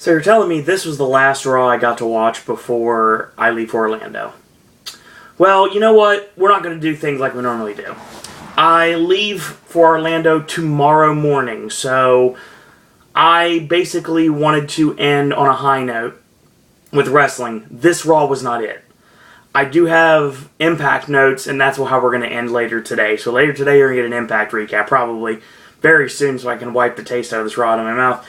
So you're telling me this was the last Raw I got to watch before I leave for Orlando? Well, you know what? We're not going to do things like we normally do. I leave for Orlando tomorrow morning, so I basically wanted to end on a high note with wrestling. This Raw was not it. I do have Impact notes, and that's how we're going to end later today. So later today, you're going to get an Impact recap, probably very soon, so I can wipe the taste out of this Raw out of my mouth.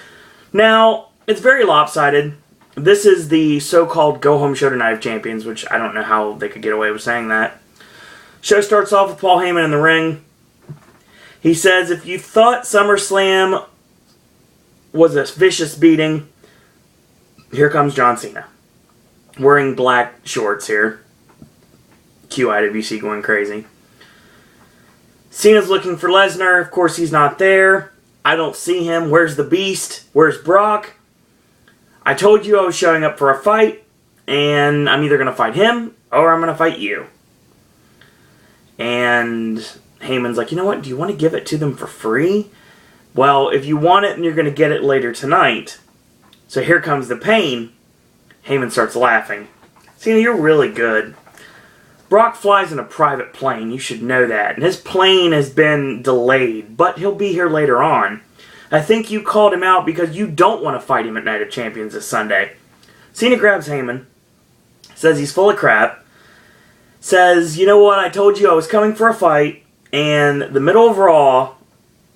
Now, it's very lopsided. This is the so-called go-home show tonight of champions, which I don't know how they could get away with saying that. Show starts off with Paul Heyman in the ring. He says, if you thought SummerSlam was a vicious beating, here comes John Cena. Wearing black shorts here. QIWC going crazy. Cena's looking for Lesnar. Of course, he's not there. I don't see him. Where's the Beast? Where's Brock? I told you I was showing up for a fight, and I'm either going to fight him, or I'm going to fight you. And Heyman's like, you know what? Do you want to give it to them for free? Well, if you want it, and you're going to get it later tonight. So here comes the pain. Heyman starts laughing. Cena, you're really good. Brock flies in a private plane. You should know that. And his plane has been delayed, but he'll be here later on. I think you called him out because you don't want to fight him at Night of Champions this Sunday. Cena grabs Heyman, says he's full of crap, says, you know what, I told you I was coming for a fight, and the middle of Raw,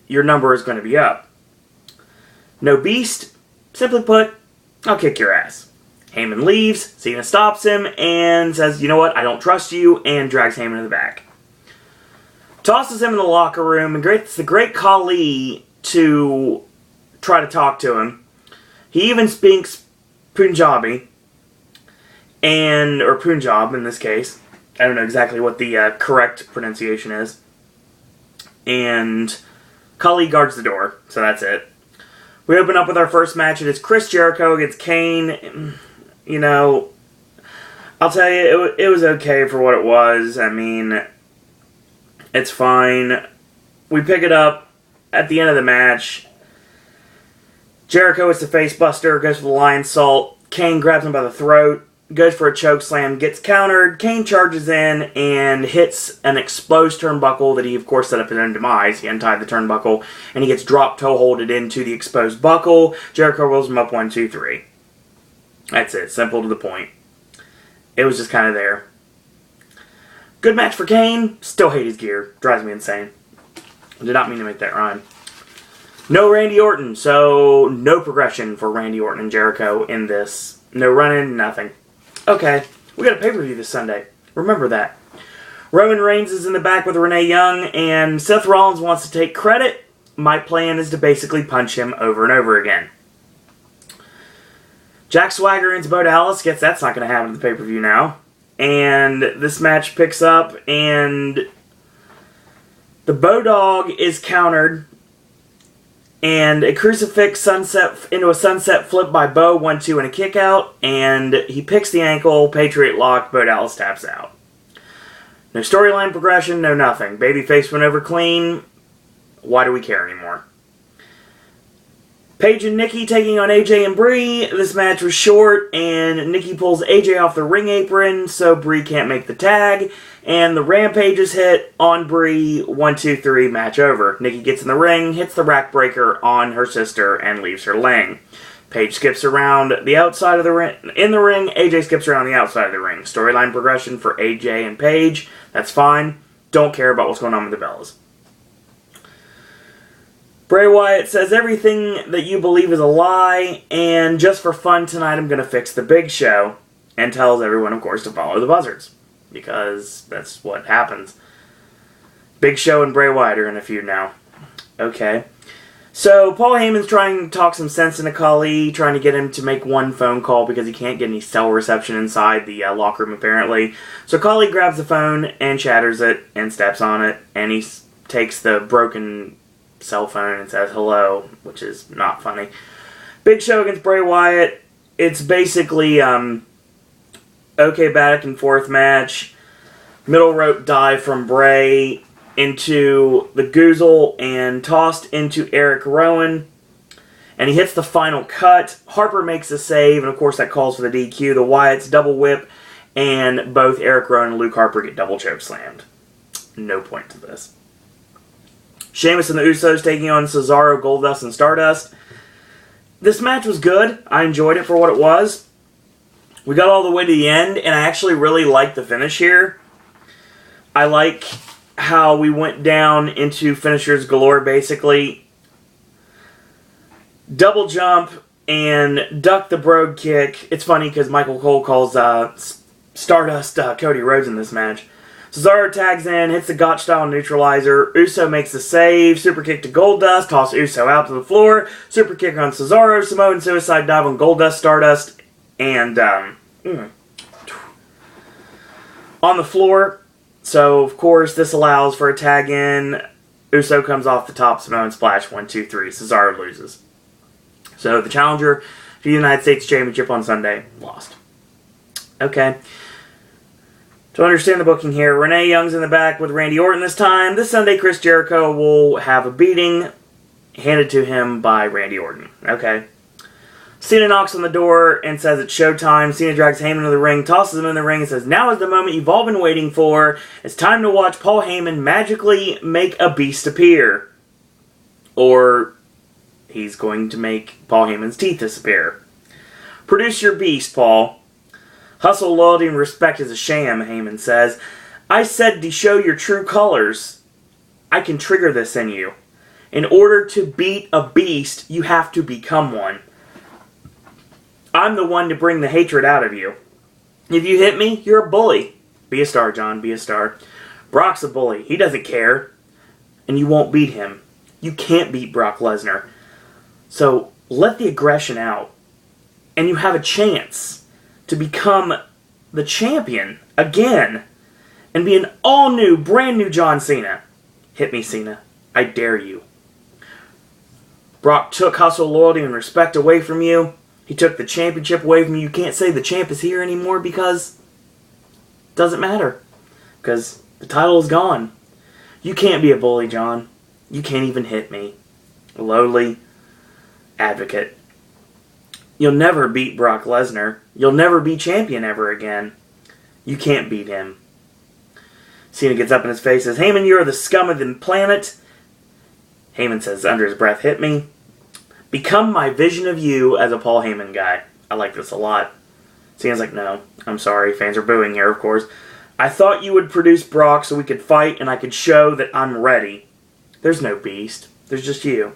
your number is going to be up. No Beast, simply put, I'll kick your ass. Heyman leaves, Cena stops him, and says, you know what, I don't trust you, and drags Heyman to the back. Tosses him in the locker room, and gets the great Khali to try to talk to him. He even speaks Punjabi, or Punjab in this case. I don't know exactly what the correct pronunciation is. And Khali guards the door, so that's it. We open up with our first match. It is Chris Jericho against Kane. You know, I'll tell you, it was okay for what it was. I mean, it's fine. We pick it up. At the end of the match, Jericho is the face buster, goes for the lion salt. Kane grabs him by the throat, goes for a choke slam, gets countered. Kane charges in and hits an exposed turnbuckle that he, of course, set up his own demise. He untied the turnbuckle, and he gets drop toe holded into the exposed buckle. Jericho rolls him up 1, 2, 3. That's it. Simple to the point. It was just kind of there. Good match for Kane. Still hate his gear. Drives me insane. I did not mean to make that rhyme. No Randy Orton, so no progression for Randy Orton and Jericho in this. No running, nothing. Okay, we got a pay-per-view this Sunday. Remember that. Roman Reigns is in the back with Renee Young, and Seth Rollins wants to take credit. My plan is to basically punch him over and over again. Jack Swagger into Bo Dallas. Guess that's not going to happen at the pay-per-view now. And this match picks up, and the Bodog is countered, and a crucifix sunset into a sunset flip by Bo, 1, 2, and a kick out, and he picks the ankle, Patriot lock, Bo Dallas taps out. No storyline progression, no nothing. Babyface went over clean. Why do we care anymore? Paige and Nikki taking on AJ and Brie. This match was short, and Nikki pulls AJ off the ring apron, so Brie can't make the tag. And the Rampage is hit on Brie. 1, 2, 3, match over. Nikki gets in the ring, hits the rack breaker on her sister, and leaves her laying. Paige skips around the outside of the ring. In the ring, AJ skips around the outside of the ring. Storyline progression for AJ and Paige. That's fine. Don't care about what's going on with the Bellas. Bray Wyatt says everything that you believe is a lie, and just for fun tonight I'm going to fix the Big Show, and tells everyone, of course, to follow the buzzards, because that's what happens. Big Show and Bray Wyatt are in a feud now. Okay. So Paul Heyman's trying to talk some sense into Khali, trying to get him to make one phone call because he can't get any cell reception inside the locker room apparently. So Khali grabs the phone and shatters it and steps on it, and he takes the broken cell phone and says hello, which is not funny. Big Show against Bray Wyatt. It's basically okay back and forth match. Middle rope dive from Bray into the Goozle and tossed into Eric Rowan. And he hits the final cut. Harper makes a save, and of course that calls for the DQ. The Wyatts double whip, and both Eric Rowan and Luke Harper get double choke slammed. No point to this. Sheamus and the Usos taking on Cesaro, Goldust, and Stardust. This match was good. I enjoyed it for what it was. We got all the way to the end, and I actually really liked the finish here. I like how we went down into finishers galore, basically. Double jump and duck the brogue kick. It's funny because Michael Cole calls Stardust Cody Rhodes in this match. Cesaro tags in, hits the Gotch style neutralizer. Uso makes the save. Super kick to Goldust. Toss Uso out to the floor. Super kick on Cesaro. Samoan suicide dive on Goldust, Stardust, and on the floor. So, of course, this allows for a tag in. Uso comes off the top. Samoan splash. 1, 2, 3. Cesaro loses. So, the challenger to the United States Championship on Sunday lost. Okay. To understand the booking here, Renee Young's in the back with Randy Orton this time. This Sunday, Chris Jericho will have a beating handed to him by Randy Orton. Okay. Cena knocks on the door and says it's showtime. Cena drags Heyman to the ring, tosses him in the ring, and says, now is the moment you've all been waiting for. It's time to watch Paul Heyman magically make a beast appear. Or he's going to make Paul Heyman's teeth disappear. Produce your beast, Paul. Hustle, loyalty, and respect is a sham, Heyman says. I said to show your true colors. I can trigger this in you. In order to beat a beast, you have to become one. I'm the one to bring the hatred out of you. If you hit me, you're a bully. Be a star, John, be a star. Brock's a bully. He doesn't care. And you won't beat him. You can't beat Brock Lesnar. So, let the aggression out. And you have a chance to become the champion again and be an all-new, brand-new John Cena. Hit me, Cena. I dare you. Brock took hustle, loyalty, and respect away from you. He took the championship away from you. You can't say the champ is here anymore because it doesn't matter. Because the title is gone. You can't be a bully, John. You can't even hit me. A lowly advocate. You'll never beat Brock Lesnar. You'll never be champion ever again. You can't beat him. Cena gets up in his face and says, Heyman, you're the scum of the planet. Heyman says under his breath, hit me. Become my vision of you as a Paul Heyman guy. I like this a lot. Cena's like, no, I'm sorry. Fans are booing here, of course. I thought you would produce Brock so we could fight and I could show that I'm ready. There's no beast. There's just you.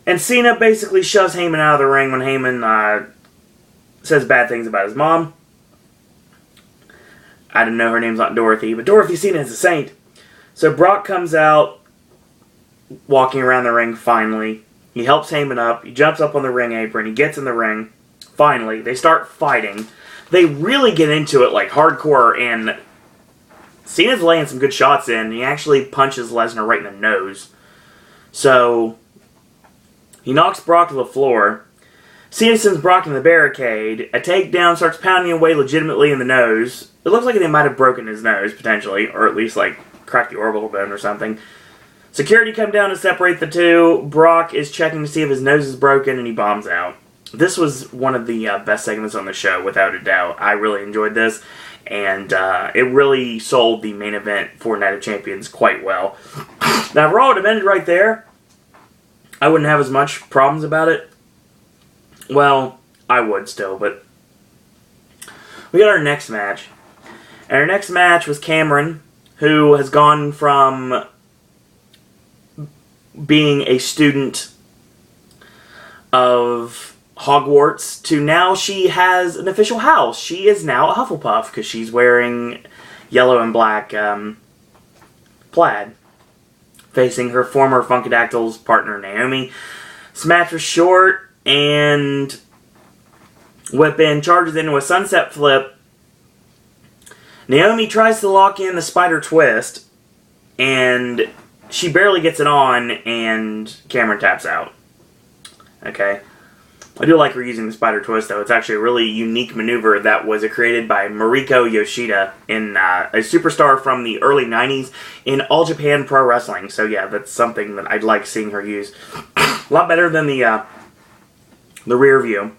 And Cena basically shoves Heyman out of the ring when Heyman says bad things about his mom. I didn't know her name's not Dorothy, but Dorothy Cena is a saint. So Brock comes out, walking around the ring finally. He helps Heyman up. He jumps up on the ring apron. He gets in the ring. Finally, they start fighting. They really get into it like hardcore, and Cena's laying some good shots in. He actually punches Lesnar right in the nose. So he knocks Brock to the floor. Cena sends Brock in the barricade. A takedown, starts pounding away legitimately in the nose. It looks like they might have broken his nose, potentially. Or at least, like, cracked the orbital bone or something. Security come down to separate the two. Brock is checking to see if his nose is broken, and he bombs out. This was one of the best segments on the show, without a doubt. I really enjoyed this. And it really sold the main event for Night of Champions quite well. Now, if Raw would have ended right there, I wouldn't have as much problems about it. Well, I would still, but we got our next match. And our next match was Cameron, who has gone from being a student of Hogwarts to now she has an official house. She is now a Hufflepuff because she's wearing yellow and black plaid, facing her former Funkadactyl's partner Naomi. This match was short, and Whip In charges into a sunset flip. Naomi tries to lock in the spider twist, and she barely gets it on, and Cameron taps out. Okay. I do like her using the spider twist, though. It's actually a really unique maneuver that was created by Mariko Yoshida, in a superstar from the early 90s in All Japan Pro Wrestling. So yeah, that's something that I'd like seeing her use. A lot better than the rear view,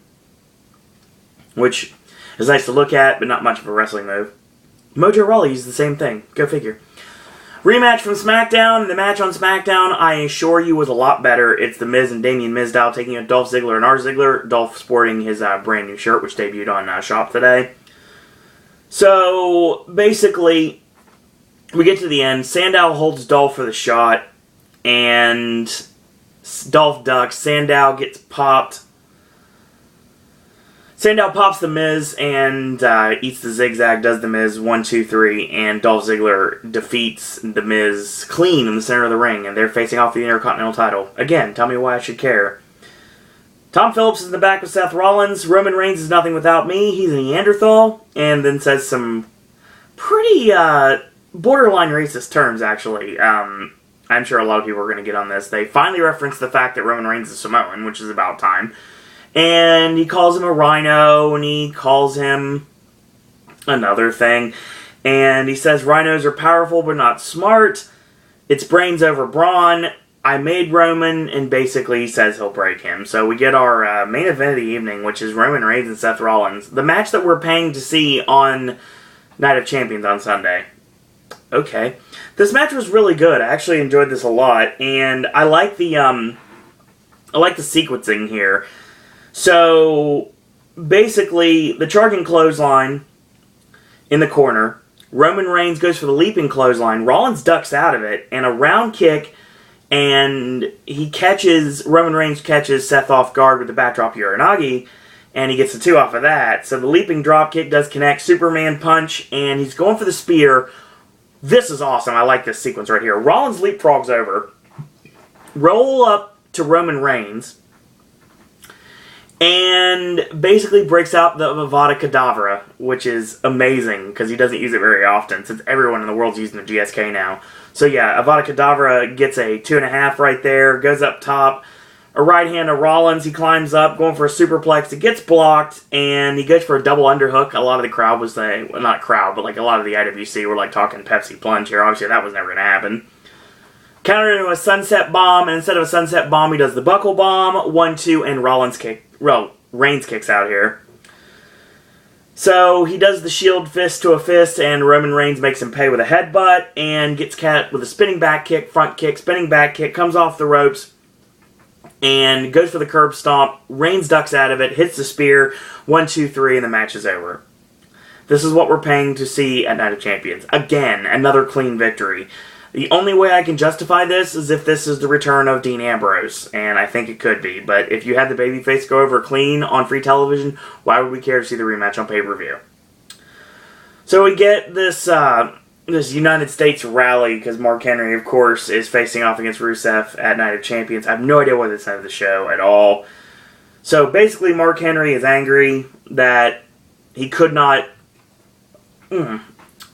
which is nice to look at, but not much of a wrestling move. Mojo Rawley used the same thing. Go figure. Rematch from SmackDown. The match on SmackDown, I assure you, was a lot better. It's The Miz and Damien Mizdow taking on Dolph Ziggler and R. Ziggler. Dolph sporting his brand new shirt, which debuted on Shop today. So, basically, we get to the end. Sandow holds Dolph for the shot, and Dolph ducks. Sandow gets popped. Sandow pops The Miz and eats the zigzag, does The Miz 1, 2, 3, and Dolph Ziggler defeats The Miz clean in the center of the ring, and they're facing off the Intercontinental title. Again, tell me why I should care. Tom Phillips is in the back with Seth Rollins. Roman Reigns is nothing without me. He's a Neanderthal, and then says some pretty borderline racist terms, actually. I'm sure a lot of people are going to get on this. They finally reference the fact that Roman Reigns is Samoan, which is about time. And he calls him a rhino, and he calls him another thing. And he says rhinos are powerful but not smart. It's brains over brawn. I made Roman, and basically he says he'll break him. So we get our main event of the evening, which is Roman Reigns and Seth Rollins. The match that we're paying to see on Night of Champions on Sunday. Okay. This match was really good. I actually enjoyed this a lot. And I like the sequencing here. So, basically, the charging clothesline in the corner. Roman Reigns goes for the leaping clothesline. Rollins ducks out of it, and a round kick, and Roman Reigns catches Seth off guard with the backdrop Uranagi, and he gets the 2 off of that. So the leaping drop kick does connect, Superman punch, and he's going for the spear. This is awesome. I like this sequence right here. Rollins leapfrogs over, roll up to Roman Reigns, and basically breaks out the Avada Kedavra, which is amazing, because he doesn't use it very often, since everyone in the world's using the GSK now. So yeah, Avada Kedavra gets a 2.5 right there, goes up top, a right hand to Rollins, he climbs up, going for a superplex, it gets blocked, and he goes for a double underhook. A lot of the crowd was saying, well, not crowd, but like a lot of the IWC were like talking Pepsi Plunge here. Obviously that was never going to happen. Countered into a sunset bomb, and instead of a sunset bomb, he does the buckle bomb, 1, 2, and Reigns kicks out here. So he does the shield fist to a fist, and Roman Reigns makes him pay with a headbutt, and gets cat with a spinning back kick, front kick, spinning back kick, comes off the ropes, and goes for the curb stomp. Reigns ducks out of it, hits the spear, 1, 2, 3, and the match is over. This is what we're paying to see at Night of Champions. Again, another clean victory. The only way I can justify this is if this is the return of Dean Ambrose, and I think it could be. But if you had the babyface go over clean on free television, why would we care to see the rematch on pay-per-view? So we get this United States rally, because Mark Henry, of course, is facing off against Rusev at Night of Champions. I have no idea what this is of the show at all. So basically, Mark Henry is angry that he could not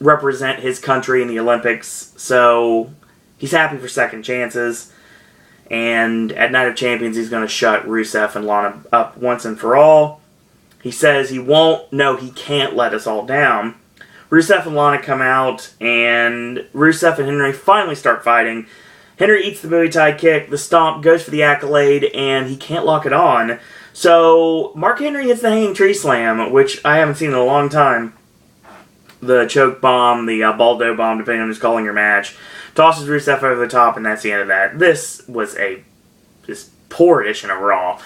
represent his country in the Olympics, so he's happy for second chances, and at Night of Champions he's going to shut Rusev and Lana up once and for all. He says he won't, no, he can't let us all down. Rusev and Lana come out, and Rusev and Henry finally start fighting. Henry eats the Muay Thai kick, the stomp, goes for the accolade, and he can't lock it on. So Mark Henry hits the hanging tree slam, which I haven't seen in a long time. The choke bomb, the Baldo bomb, depending on who's calling your match. Tosses Rusev over the top, and that's the end of that. This was a just poor edition of Raw.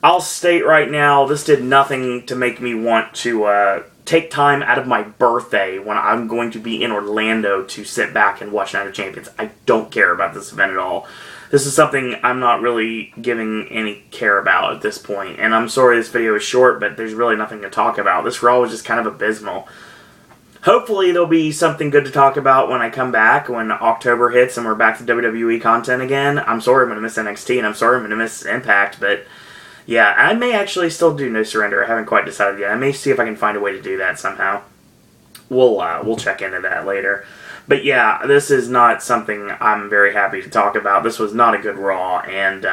I'll state right now, this did nothing to make me want to take time out of my birthday when I'm going to be in Orlando to sit back and watch Night of Champions. I don't care about this event at all. This is something I'm not really giving any care about at this point. And I'm sorry this video is short, but there's really nothing to talk about. This Raw was just kind of abysmal. Hopefully there'll be something good to talk about when I come back, when October hits and we're back to WWE content again. I'm sorry I'm going to miss NXT, and I'm sorry I'm going to miss Impact, but yeah, I may actually still do No Surrender. I haven't quite decided yet. I may see if I can find a way to do that somehow. We'll check into that later. But yeah, this is not something I'm very happy to talk about. This was not a good Raw, and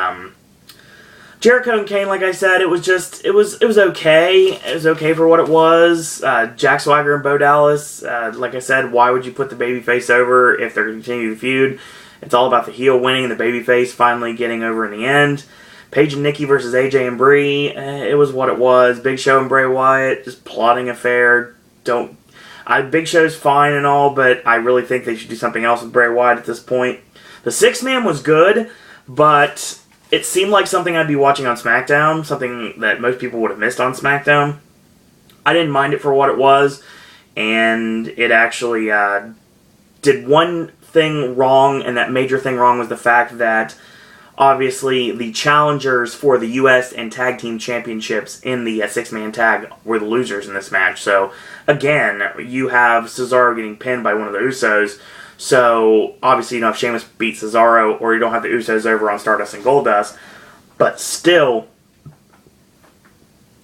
Jericho and Kane, like I said, it was okay. It was okay for what it was. Jack Swagger and Bo Dallas, like I said, why would you put the babyface over if they're going to continue the feud? It's all about the heel winning and the babyface finally getting over in the end. Paige and Nikki versus AJ and Brie, it was what it was. Big Show and Bray Wyatt, just plotting affair. Big Show's fine and all, but I really think they should do something else with Bray Wyatt at this point. The 6-man was good, but it seemed like something I'd be watching on SmackDown, something that most people would have missed on SmackDown. I didn't mind it for what it was, and it actually did one thing wrong, and that major thing wrong was the fact that obviously the challengers for the U.S. and Tag Team Championships in the 6-man tag were the losers in this match. So, again, you have Cesaro getting pinned by one of the Usos. So, obviously, you don't have Sheamus beat Cesaro, or you don't have the Usos over on Stardust and Goldust. But still,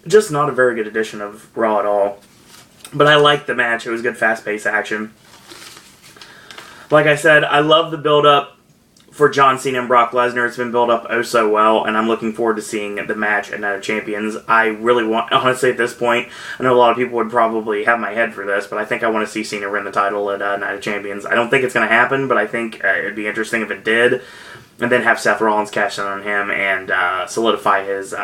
just not a very good edition of Raw at all. But I liked the match. It was good fast-paced action. Like I said, I love the build-up for John Cena and Brock Lesnar. It's been built up oh so well, and I'm looking forward to seeing the match at Night of Champions. I really want, honestly, at this point, I know a lot of people would probably have my head for this, but I think I want to see Cena win the title at Night of Champions. I don't think it's going to happen, but I think it'd be interesting if it did, and then have Seth Rollins cash in on him and solidify his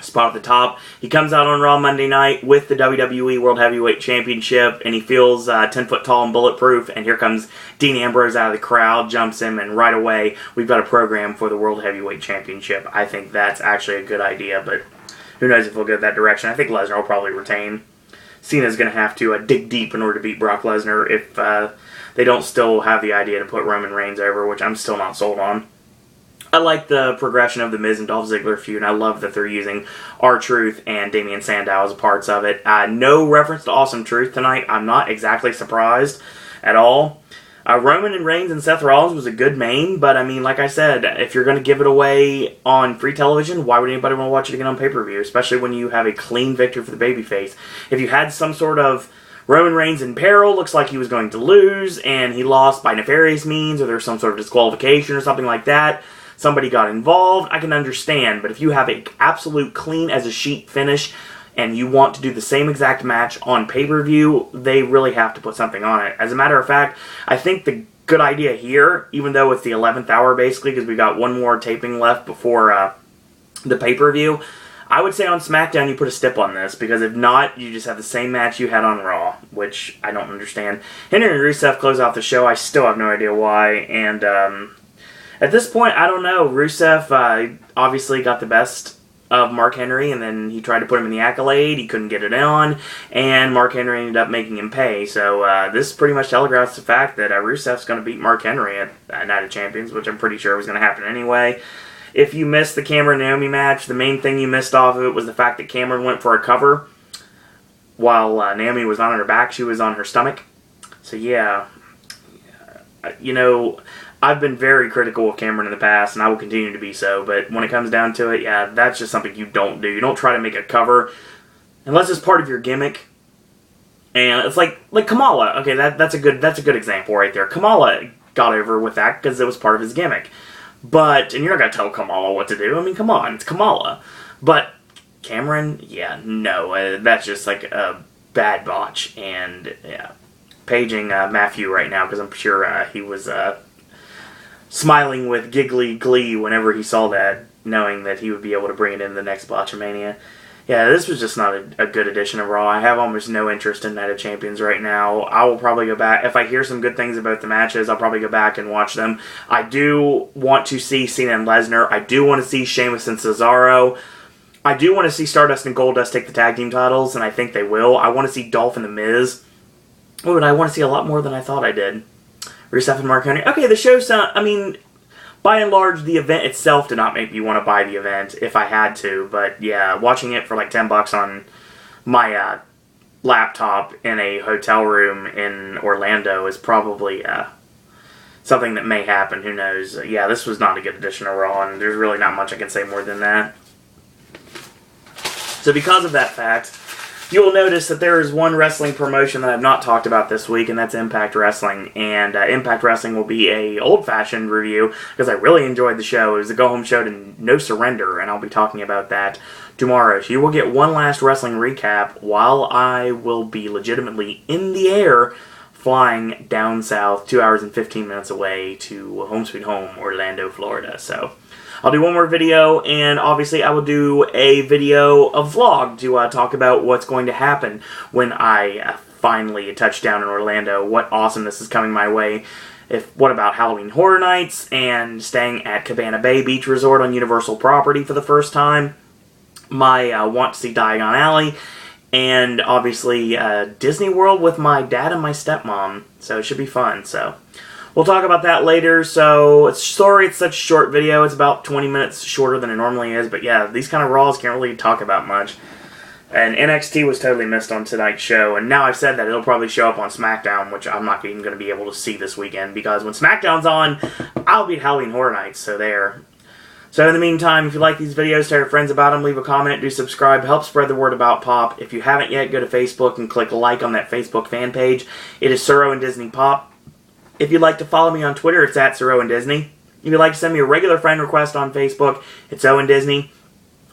spot at the top. He comes out on Raw Monday night with the WWE World Heavyweight Championship, and he feels 10 foot tall and bulletproof, and here comes Dean Ambrose out of the crowd, jumps him, and right away, we've got a program for the World Heavyweight Championship. I think that's actually a good idea, but who knows if we'll go that direction. I think Lesnar will probably retain. Cena's going to have to dig deep in order to beat Brock Lesnar if they don't still have the idea to put Roman Reigns over, which I'm still not sold on. I like the progression of the Miz and Dolph Ziggler feud, and I love that they're using R-Truth and Damian Sandow as parts of it. No reference to Awesome Truth tonight. I'm not exactly surprised at all. Roman and Reigns and Seth Rollins was a good main, but I mean, like I said, if you're going to give it away on free television, why would anybody want to watch it again on pay-per-view, especially when you have a clean victory for the babyface? If you had some sort of Roman Reigns in peril, looks like he was going to lose, and he lost by nefarious means, or there's some sort of disqualification or something like that, somebody got involved, I can understand. But if you have an absolute clean as a sheet finish and you want to do the same exact match on pay-per-view, they really have to put something on it. As a matter of fact, I think the good idea here, even though it's the 11th hour basically, because we got one more taping left before the pay-per-view, I would say on SmackDown you put a stip on this, because if not, you just have the same match you had on Raw, which I don't understand. Henry and Rusev close out the show. I still have no idea why, and at this point, I don't know. Rusev obviously got the best of Mark Henry, and then he tried to put him in the Accolade. He couldn't get it on, and Mark Henry ended up making him pay. So this pretty much telegraphs the fact that Rusev's going to beat Mark Henry at Night of Champions, which I'm pretty sure was going to happen anyway. If you missed the Cameron-Naomi match, the main thing you missed off of it was the fact that Cameron went for a cover while Naomi was on her back. She was on her stomach. So yeah, you know, I've been very critical of Cameron in the past, and I will continue to be so, but when it comes down to it, yeah, that's just something you don't do. You don't try to make a cover unless it's part of your gimmick. And it's like Kamala. Okay, that's a good example right there. Kamala got over with that because it was part of his gimmick. But, and you're not going to tell Kamala what to do. I mean, come on, it's Kamala. But Cameron, yeah, no, that's just like a bad botch. And yeah, paging Matthew right now because I'm sure he was smiling with giggly glee whenever he saw that, knowing that he would be able to bring it in the next Botchamania. Yeah, this was just not a good edition of Raw. I have almost no interest in Night of Champions right now. I will probably go back. If I hear some good things about the matches, I'll probably go back and watch them. I do want to see Cena and Lesnar. I do want to see Sheamus and Cesaro. I do want to see Stardust and Goldust take the tag team titles, and I think they will. I want to see Dolph and The Miz. Oh, and I want to see a lot more than I thought I did. Rusev and Mark Henry. Okay, the show sound. I mean, by and large, the event itself did not make me want to buy the event if I had to. But yeah, watching it for like $10 on my laptop in a hotel room in Orlando is probably something that may happen. Who knows? Yeah, this was not a good edition of Raw, and there's really not much I can say more than that. So because of that fact, you will notice that there is one wrestling promotion that I've not talked about this week, and that's Impact Wrestling. And Impact Wrestling will be a old-fashioned review, because I really enjoyed the show. It was a go-home show to No Surrender, and I'll be talking about that tomorrow. So you will get one last wrestling recap while I will be legitimately in the air flying down south 2 hours and 15 minutes away to Home Sweet Home, Orlando, Florida. So I'll do one more video, and obviously I will do a video, a vlog, to talk about what's going to happen when I finally touch down in Orlando. What awesomeness is coming my way. What about Halloween Horror Nights, and staying at Cabana Bay Beach Resort on Universal property for the first time. My want to see Diagon Alley, and obviously Disney World with my dad and my stepmom. So it should be fun. So we'll talk about that later. So sorry it's such a short video. It's about 20 minutes shorter than it normally is. But yeah, these kind of Raws can't really talk about much. And NXT was totally missed on tonight's show. And now I've said that, it'll probably show up on SmackDown, which I'm not even going to be able to see this weekend. Because when SmackDown's on, I'll be at Halloween Horror Nights. So there. So in the meantime, if you like these videos, tell your friends about them, leave a comment, do subscribe, help spread the word about Pop. If you haven't yet, go to Facebook and click like on that Facebook fan page. It is Sir Owen Disney Pop. If you'd like to follow me on Twitter, it's at Sir Owen Disney. If you'd like to send me a regular friend request on Facebook, it's Owen Disney.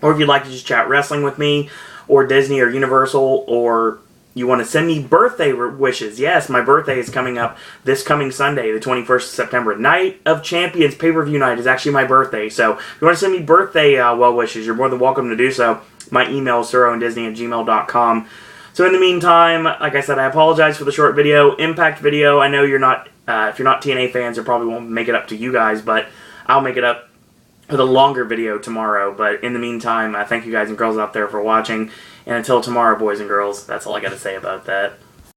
Or if you'd like to just chat wrestling with me, or Disney or Universal, or you want to send me birthday wishes. Yes, my birthday is coming up this coming Sunday, the 21st of September. Night of Champions pay-per-view night is actually my birthday. So if you want to send me birthday well wishes, you're more than welcome to do so. My email is siroandisney@gmail.com. So in the meantime, like I said, I apologize for the short video. Impact video, I know you're not, if you're not TNA fans, it probably won't make it up to you guys, but I'll make it up with a longer video tomorrow. But in the meantime, thank you guys and girls out there for watching. And until tomorrow, boys and girls, that's all I got to say about that.